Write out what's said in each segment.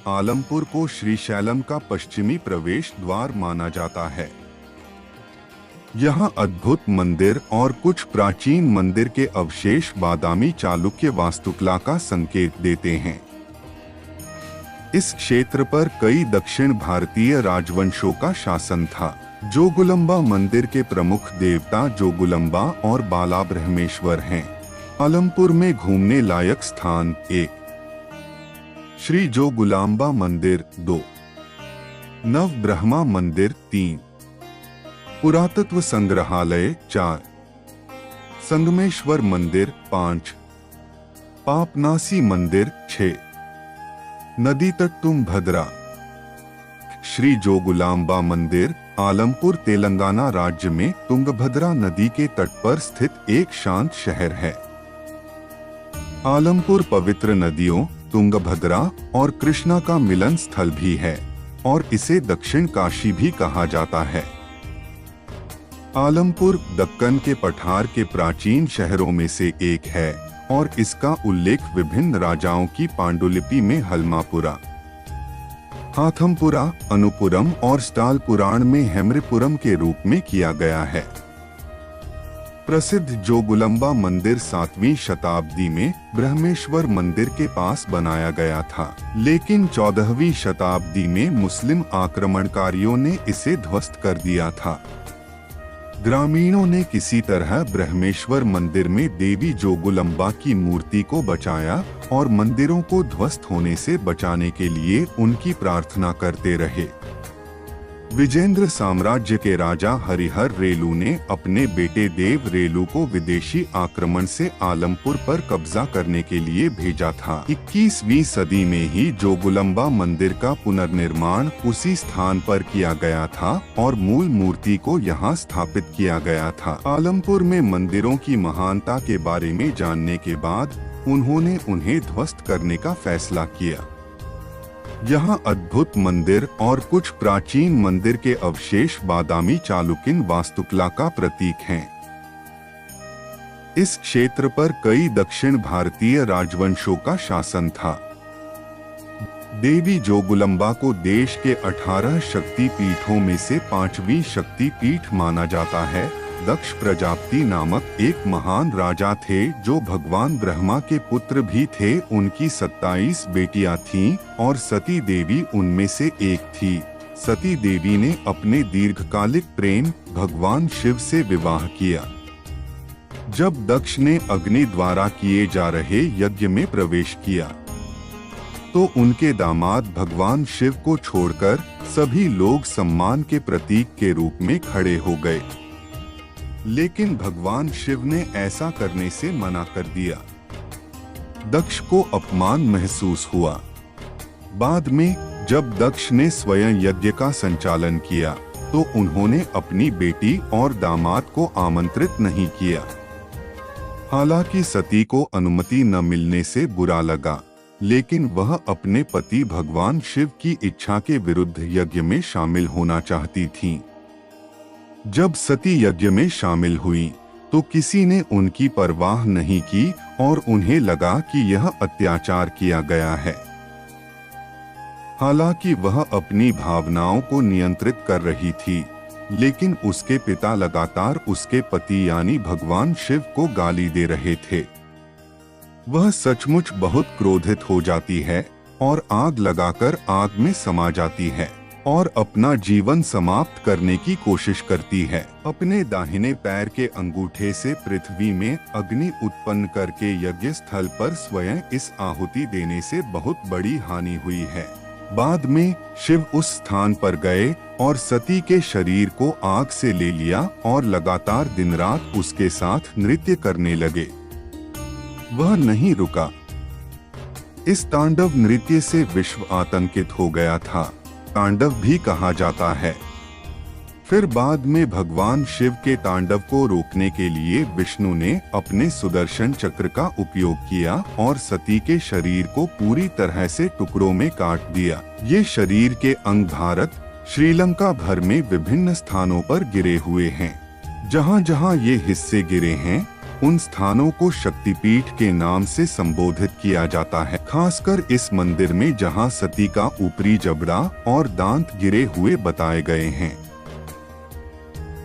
आलमपुर को श्रीशैलम का पश्चिमी प्रवेश द्वार माना जाता है। यहाँ अद्भुत मंदिर और कुछ प्राचीन मंदिर के अवशेष बादामी चालुक्य वास्तुकला का संकेत देते हैं। इस क्षेत्र पर कई दक्षिण भारतीय राजवंशों का शासन था। जोगुलंबा मंदिर के प्रमुख देवता जोगुलंबा और बालाब्रह्मेश्वर हैं। आलमपुर में घूमने लायक स्थान 1, श्री जोगुलांबा मंदिर 2, नवब्रह्मा मंदिर 3, पुरातत्व संग्रहालय 4, संगमेश्वर मंदिर 5, पापनासी मंदिर 6, नदी तट तुंगभद्रा। श्री जोगुलांबा मंदिर आलमपुर तेलंगाना राज्य में तुंगभद्रा नदी के तट पर स्थित एक शांत शहर है। आलमपुर पवित्र नदियों तुंगभद्रा और कृष्णा का मिलन स्थल भी है और इसे दक्षिण काशी भी कहा जाता है। आलमपुर दक्कन के पठार के प्राचीन शहरों में से एक है और इसका उल्लेख विभिन्न राजाओं की पांडुलिपि में हलमापुरा, हाथमपुरा, अनुपुरम और स्टाल पुराण में हेमरिपुरम के रूप में किया गया है। प्रसिद्ध जोगुलंबा मंदिर 7वीं शताब्दी में ब्रह्मेश्वर मंदिर के पास बनाया गया था, लेकिन 14वीं शताब्दी में मुस्लिम आक्रमणकारियों ने इसे ध्वस्त कर दिया था। ग्रामीणों ने किसी तरह ब्रह्मेश्वर मंदिर में देवी जोगुलंबा की मूर्ति को बचाया और मंदिरों को ध्वस्त होने से बचाने के लिए उनकी प्रार्थना करते रहे। विजेंद्र साम्राज्य के राजा हरिहर रेलू ने अपने बेटे देव रेलू को विदेशी आक्रमण से आलमपुर पर कब्जा करने के लिए भेजा था। 21वीं सदी में ही जोगुलंबा मंदिर का पुनर्निर्माण उसी स्थान पर किया गया था और मूल मूर्ति को यहाँ स्थापित किया गया था। आलमपुर में मंदिरों की महानता के बारे में जानने के बाद उन्होंने उन्हें ध्वस्त करने का फैसला किया। यहाँ अद्भुत मंदिर और कुछ प्राचीन मंदिर के अवशेष बादामी चालुक्यन वास्तुकला का प्रतीक हैं। इस क्षेत्र पर कई दक्षिण भारतीय राजवंशों का शासन था। देवी जोगुलंबा को देश के 18 शक्ति पीठों में से 5वीं शक्ति पीठ माना जाता है। दक्ष प्रजापति नामक एक महान राजा थे जो भगवान ब्रह्मा के पुत्र भी थे। उनकी 27 बेटियां थीं और सती देवी उनमें से एक थी। सती देवी ने अपने दीर्घकालिक प्रेम भगवान शिव से विवाह किया। जब दक्ष ने अग्नि द्वारा किए जा रहे यज्ञ में प्रवेश किया तो उनके दामाद भगवान शिव को छोड़कर सभी लोग सम्मान के प्रतीक के रूप में खड़े हो गए, लेकिन भगवान शिव ने ऐसा करने से मना कर दिया। दक्ष को अपमान महसूस हुआ। बाद में जब दक्ष ने स्वयं यज्ञ का संचालन किया तो उन्होंने अपनी बेटी और दामाद को आमंत्रित नहीं किया। हालांकि सती को अनुमति न मिलने से बुरा लगा, लेकिन वह अपने पति भगवान शिव की इच्छा के विरुद्ध यज्ञ में शामिल होना चाहती थीं। जब सती यज्ञ में शामिल हुई तो किसी ने उनकी परवाह नहीं की और उन्हें लगा कि यह अत्याचार किया गया है। हालांकि वह अपनी भावनाओं को नियंत्रित कर रही थी, लेकिन उसके पिता लगातार उसके पति यानी भगवान शिव को गाली दे रहे थे। वह सचमुच बहुत क्रोधित हो जाती है और आग लगाकर आग में समा जाती है और अपना जीवन समाप्त करने की कोशिश करती है। अपने दाहिने पैर के अंगूठे से पृथ्वी में अग्नि उत्पन्न करके यज्ञ स्थल पर स्वयं इस आहुति देने से बहुत बड़ी हानि हुई है। बाद में शिव उस स्थान पर गए और सती के शरीर को आग से ले लिया और लगातार दिन रात उसके साथ नृत्य करने लगे। वह नहीं रुका। इस तांडव नृत्य से विश्व आतंकित हो गया था। तांडव भी कहा जाता है। फिर बाद में भगवान शिव के तांडव को रोकने के लिए विष्णु ने अपने सुदर्शन चक्र का उपयोग किया और सती के शरीर को पूरी तरह से टुकड़ों में काट दिया। ये शरीर के अंग भारत, श्रीलंका भर में विभिन्न स्थानों पर गिरे हुए हैं। जहाँ जहाँ ये हिस्से गिरे हैं उन स्थानों को शक्तिपीठ के नाम से संबोधित किया जाता है, खासकर इस मंदिर में जहां सती का ऊपरी जबड़ा और दांत गिरे हुए बताए गए हैं।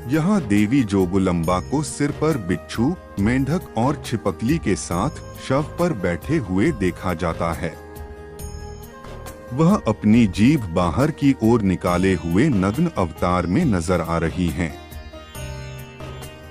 यहाँ देवी जोगुलंबा को सिर पर बिच्छू, मेंढक और छिपकली के साथ शव पर बैठे हुए देखा जाता है। वह अपनी जीभ बाहर की ओर निकाले हुए नग्न अवतार में नजर आ रही हैं।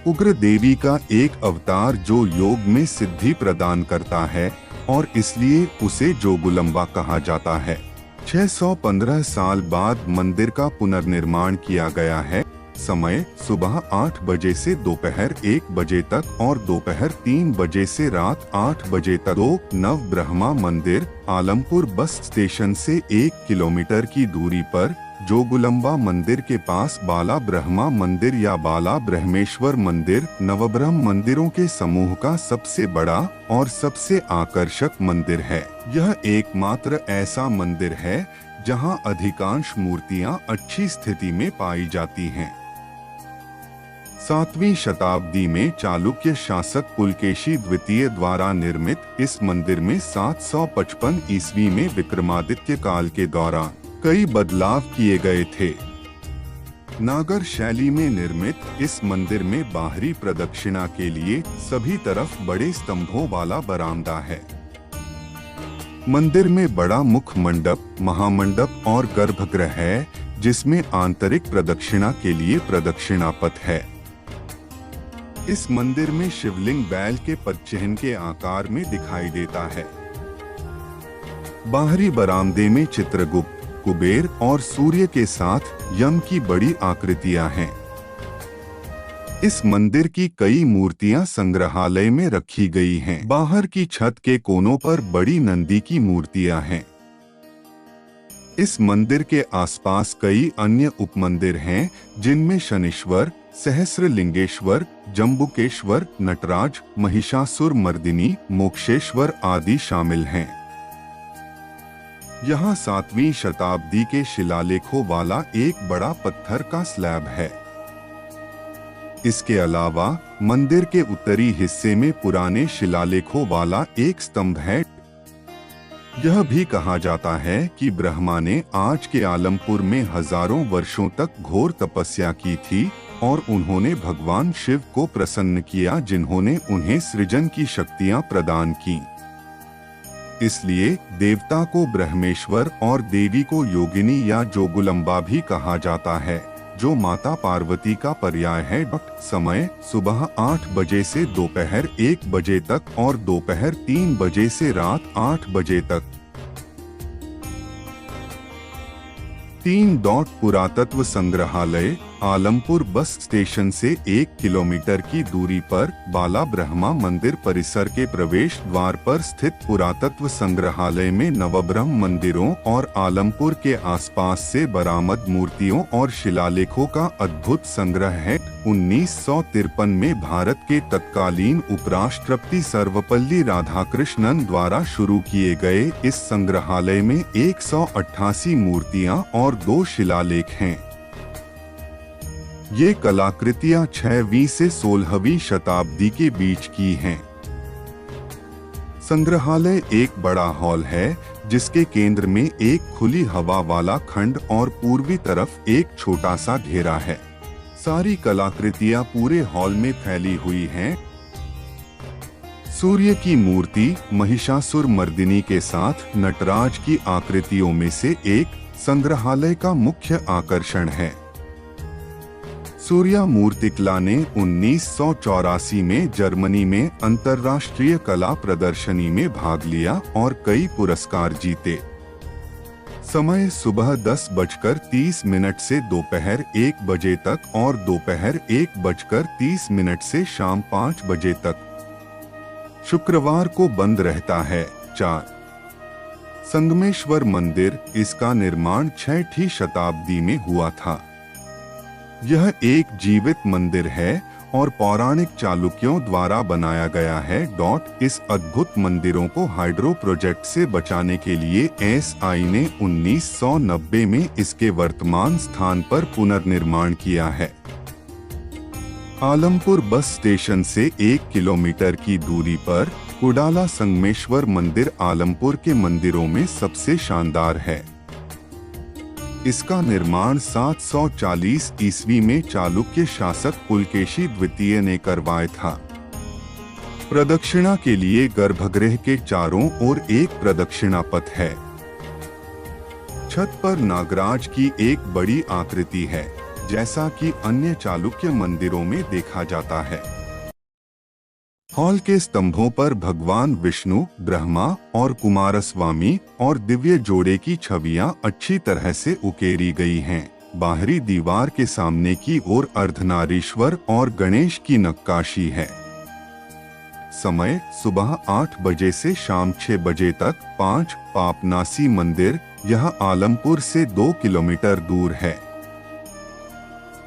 उग्र देवी का एक अवतार जो योग में सिद्धि प्रदान करता है और इसलिए उसे जोगुलंबा कहा जाता है। 615 साल बाद मंदिर का पुनर्निर्माण किया गया है। समय सुबह 8 बजे से दोपहर 1 बजे तक और दोपहर 3 बजे से रात 8 बजे तक। दो नव ब्रह्मा मंदिर आलमपुर बस स्टेशन से 1 किलोमीटर की दूरी पर जोगुलंबा मंदिर के पास बाला ब्रह्मा मंदिर या बाला ब्रह्मेश्वर मंदिर नवब्रह्म मंदिरों के समूह का सबसे बड़ा और सबसे आकर्षक मंदिर है। यह एकमात्र ऐसा मंदिर है जहां अधिकांश मूर्तियां अच्छी स्थिति में पाई जाती हैं। 7वीं शताब्दी में चालुक्य शासक पुलकेशी द्वितीय द्वारा निर्मित इस मंदिर में 755 ईस्वी में विक्रमादित्य काल के दौरान कई बदलाव किए गए थे। नागर शैली में निर्मित इस मंदिर में बाहरी प्रदक्षिणा के लिए सभी तरफ बड़े स्तंभों वाला बरामदा है। मंदिर में बड़ा मुख मंडप, महामंडप और गर्भगृह है, जिसमें आंतरिक प्रदक्षिणा के लिए प्रदक्षिणा पथ है। इस मंदिर में शिवलिंग बैल के पदचिह्न के आकार में दिखाई देता है। बाहरी बरामदे में चित्रगुप्त, कुबेर और सूर्य के साथ यम की बड़ी आकृतियां हैं। इस मंदिर की कई मूर्तियां संग्रहालय में रखी गई हैं। बाहर की छत के कोनों पर बड़ी नंदी की मूर्तियां हैं। इस मंदिर के आसपास कई अन्य उपमंदिर हैं, जिनमें शनीश्वर, सहस्रलिंगेश्वर, जम्बुकेश्वर, नटराज, महिषासुर मर्दिनी, मोक्षेश्वर आदि शामिल हैं। यहाँ 7वीं शताब्दी के शिलालेखों वाला एक बड़ा पत्थर का स्लैब है। इसके अलावा मंदिर के उत्तरी हिस्से में पुराने शिलालेखों वाला एक स्तंभ है। यह भी कहा जाता है कि ब्रह्मा ने आज के आलमपुर में हजारों वर्षों तक घोर तपस्या की थी और उन्होंने भगवान शिव को प्रसन्न किया, जिन्होंने उन्हें सृजन की शक्तियां प्रदान की। इसलिए देवता को ब्रह्मेश्वर और देवी को योगिनी या जोगुलंबा भी कहा जाता है, जो माता पार्वती का पर्याय है। समय सुबह 8 बजे से दोपहर 1 बजे तक और दोपहर 3 बजे से रात 8 बजे तक। 3. पुरातत्व संग्रहालय आलमपुर बस स्टेशन से 1 किलोमीटर की दूरी पर बाला ब्रह्मा मंदिर परिसर के प्रवेश द्वार पर स्थित पुरातत्व संग्रहालय में नवब्रह्म मंदिरों और आलमपुर के आसपास से बरामद मूर्तियों और शिलालेखों का अद्भुत संग्रह है। 1953 में भारत के तत्कालीन उपराष्ट्रपति सर्वपल्ली राधाकृष्णन द्वारा शुरू किए गए इस संग्रहालय में 188 मूर्तियां और 2 शिलालेख हैं। ये कलाकृतियां 6वीं से 16वीं शताब्दी के बीच की हैं। संग्रहालय एक बड़ा हॉल है, जिसके केंद्र में एक खुली हवा वाला खंड और पूर्वी तरफ एक छोटा सा घेरा है। सारी कलाकृतियां पूरे हॉल में फैली हुई हैं। सूर्य की मूर्ति महिषासुर मर्दिनी के साथ नटराज की आकृतियों में से एक संग्रहालय का मुख्य आकर्षण है। सूर्या मूर्तिकला ने 1984 में जर्मनी में अंतर्राष्ट्रीय कला प्रदर्शनी में भाग लिया और कई पुरस्कार जीते। समय सुबह 10:30 से दोपहर 1 बजे तक और दोपहर 1:30 से शाम 5 बजे तक। शुक्रवार को बंद रहता है। 4. संगमेश्वर मंदिर, इसका निर्माण 6ठी शताब्दी में हुआ था। यह एक जीवित मंदिर है और पौराणिक चालुक्यों द्वारा बनाया गया है। इस अद्भुत मंदिरों को हाइड्रो प्रोजेक्ट से बचाने के लिए SI ने 1990 में इसके वर्तमान स्थान पर पुनर्निर्माण किया है। आलमपुर बस स्टेशन से 1 किलोमीटर की दूरी पर कुडाला संगमेश्वर मंदिर आलमपुर के मंदिरों में सबसे शानदार है। इसका निर्माण 740 ईस्वी में चालुक्य शासक पुलकेशी द्वितीय ने करवाया था। प्रदक्षिणा के लिए गर्भगृह के चारों ओर एक प्रदक्षिणा पथ है। छत पर नागराज की एक बड़ी आकृति है, जैसा कि अन्य चालुक्य मंदिरों में देखा जाता है। हॉल के स्तंभों पर भगवान विष्णु, ब्रह्मा और कुमारस्वामी और दिव्य जोड़े की छवियां अच्छी तरह से उकेरी गई हैं। बाहरी दीवार के सामने की ओर अर्धनारीश्वर और गणेश की नक्काशी है। समय सुबह 8 बजे से शाम 6 बजे तक। 5 पापनासी मंदिर, यह आलमपुर से 2 किलोमीटर दूर है।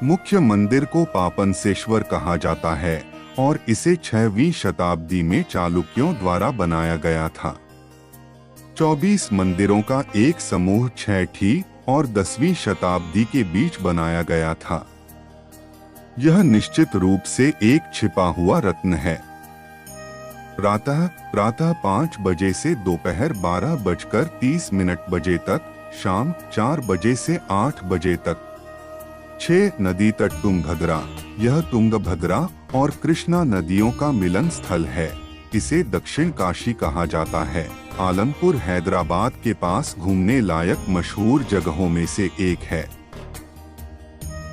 मुख्य मंदिर को पापनसेश्वर कहा जाता है और इसे 6वीं शताब्दी में चालुक्यों द्वारा बनाया गया था। 24 मंदिरों का एक समूह 6ठी और 10वीं शताब्दी के बीच बनाया गया था। यह निश्चित रूप से एक छिपा हुआ रत्न है। प्रातः 5 बजे से दोपहर 12:30 बजे तक, शाम 4 बजे से 8 बजे तक। 6 नदी तट तुंगभद्रा, यह तुंगभद्रा और कृष्णा नदियों का मिलन स्थल है। इसे दक्षिण काशी कहा जाता है। आलमपुर हैदराबाद के पास घूमने लायक मशहूर जगहों में से एक है।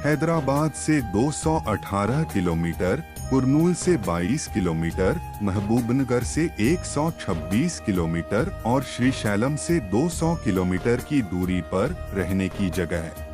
हैदराबाद से 218 किलोमीटर, कुरनूल से 22 किलोमीटर, महबूबनगर से 126 किलोमीटर और श्रीशैलम से 200 किलोमीटर की दूरी पर रहने की जगह है।